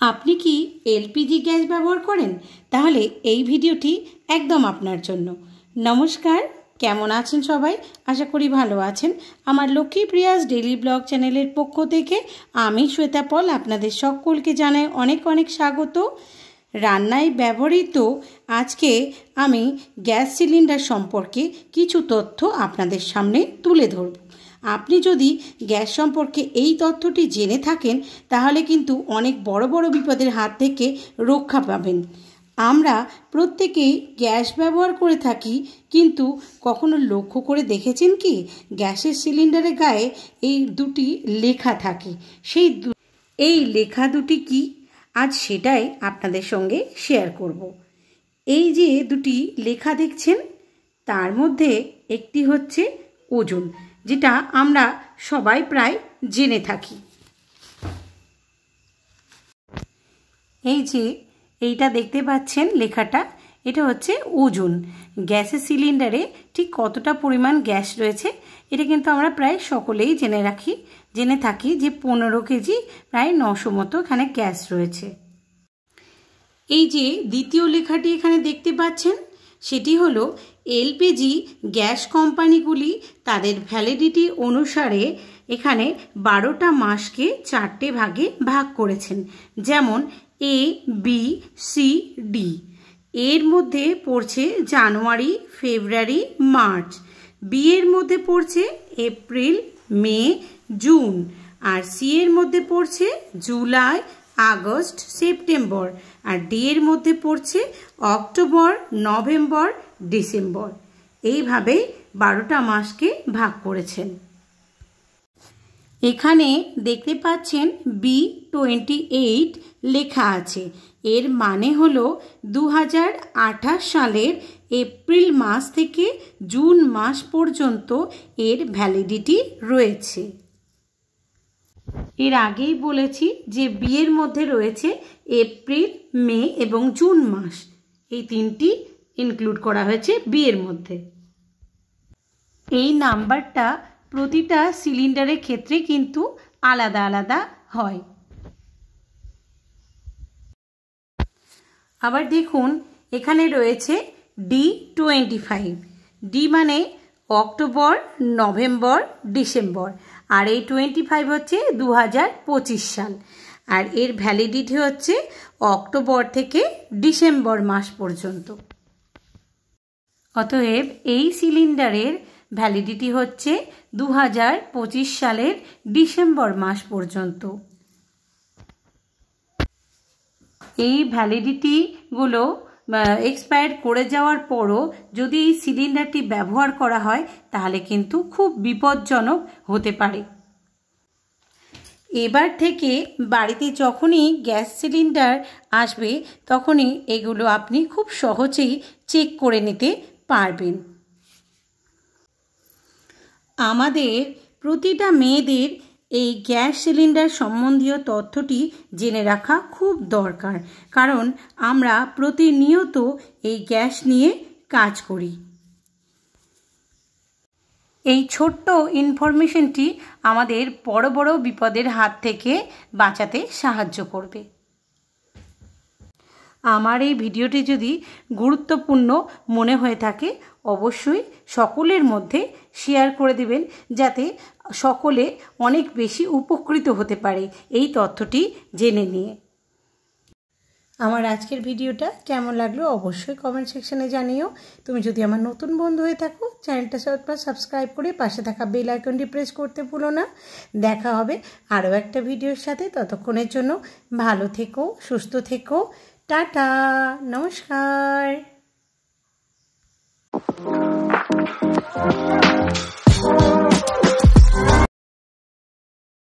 আপনি কি LPG gas ব্যবহার করেন? তাহলে এই ভিডিওটি একদম আপনার জন্য। নমস্কার, কেমন আছেন সবাই? আশা করি ভালো আছেন। আমার লক্ষ্মী প্রিয়াস ডেইলি ব্লগ চ্যানেলের পক্ষ থেকে আমি শ্বেতা পল আপনাদের সকলকে জানাই অনেক অনেক স্বাগত। রান্নায় ব্যবহৃত আজকে আমি গ্যাস সিলিন্ডার সম্পর্কে কিছু তথ্য আপনাদের সামনে তুলে ধরব। আপনি যদি গ্যাস সম্পর্কে এই তথ্যটি জেনে থাকেন তাহলে কিন্তু অনেক বড় বড় বিপদের হাত থেকে রক্ষা পাবেন। আমরা প্রত্যেকেই গ্যাস ব্যবহার করে থাকি, কিন্তু কখনো লক্ষ্য করে দেখেছেন কি গ্যাসের সিলিন্ডারের গায়ে এই দুটি লেখা থাকে? এই লেখা দুটি কি? আজ সেটাই আপনাদের সঙ্গে শেয়ার করব। এই যে দুটি লেখা দেখছেন তার মধ্যে একটি হচ্ছে ওজন, যেটা আমরা সবাই প্রায় জেনে থাকি। এই যে এইটা দেখতে পাচ্ছেন লেখাটা, এটা হচ্ছে ওজন। গ্যাসের সিলিন্ডারে ঠিক কতটা পরিমাণ গ্যাস রয়েছে এটা কিন্তু আমরা প্রায় সকলেই জেনে থাকি যে 15 কেজি প্রায় 900 মতো এখানে গ্যাস রয়েছে। এই যে দ্বিতীয় লেখাটি এখানে দেখতে পাচ্ছেন সেটি হলো এলপিজি গ্যাস কোম্পানিগুলি তাদের ভ্যালিডিটি অনুসারে এখানে 12টা মাসকে 4টে ভাগে ভাগ করেছেন, যেমন এ, বি, সি, ডি। এর মধ্যে পড়ছে জানুয়ারি, ফেব্রুয়ারি, মার্চ। বি এর মধ্যে পড়ছে এপ্রিল, মে, জুন। আর সি এর মধ্যে পড়ছে জুলাই, আগস্ট, সেপ্টেম্বর। আর ডি এর মধ্যে পড়ছে অক্টোবর, নভেম্বর, ডিসেম্বর। এইভাবে 12টা মাসকে ভাগ করেছেন। এখানে দেখতে পাচ্ছেন B28 লেখা আছে। এর মানে হলো 2028 সালের এপ্রিল মাস থেকে জুন মাস পর্যন্ত এর ভ্যালিডিটি রয়েছে। এর আগেই বলেছি যে বি এর মধ্যে রয়েছে এপ্রিল, মে এবং জুন মাস। এই তিনটি ইনক্লুড করা হয়েছে বি এর মধ্যে। এই নাম্বারটা প্রতিটা সিলিন্ডারের ক্ষেত্রে কিন্তু আলাদা আলাদা হয়। আবার দেখুন এখানে রয়েছে D25। ডি মানে অক্টোবর, নভেম্বর, ডিসেম্বর। আর এই 25 হচ্ছে 2025 সাল। আর এর ভ্যালিডিটি হচ্ছে অক্টোবর থেকে ডিসেম্বর মাস পর্যন্ত। অতএব এই সিলিন্ডারের ভ্যালিডিটি হচ্ছে 2025 সালের ডিসেম্বর মাস পর্যন্ত। এই ভ্যালিডিটিগুলো এক্সপায়ার করে যাওয়ার পরও যদি এই সিলিন্ডারটি ব্যবহার করা হয় তাহলে কিন্তু খুব বিপজ্জনক হতে পারে। এবার থেকে বাড়িতে যখনই গ্যাস সিলিন্ডার আসবে তখনই এগুলো আপনি খুব সহজেই চেক করে নিতে পারবেন। আমাদের প্রতিটা মেয়েদের এই গ্যাস সিলিন্ডার সম্বন্ধীয় তথ্যটি জেনে রাখা খুব দরকার, কারণ আমরা প্রতিনিয়ত এই গ্যাস নিয়ে কাজ করি। এই ছোট্ট ইনফরমেশনটি আমাদের বড় বড় বিপদের হাত থেকে বাঁচাতে সাহায্য করবে। আমার এই ভিডিওটি যদি গুরুত্বপূর্ণ মনে হয়ে থাকে অবশ্যই সকলের মধ্যে শেয়ার করে দেবেন, যাতে সকলে অনেক বেশি উপকৃত হতে পারে এই তথ্যটি জেনে নিয়ে। আমার আজকের ভিডিওটা কেমন লাগলো অবশ্যই কমেন্ট সেকশনে জানিও। তুমি যদি আমার নতুন বন্ধু হয়ে থাকো চ্যানেলটা সাবস্ক্রাইব করে পাশে থাকা বেল আইকনটি প্রেস করতে ভুলো না। দেখা হবে আরও একটা ভিডিওর সাথে। ততক্ষণের জন্য ভালো থেকো, সুস্থ থেকো। টাটা, নমস্কার।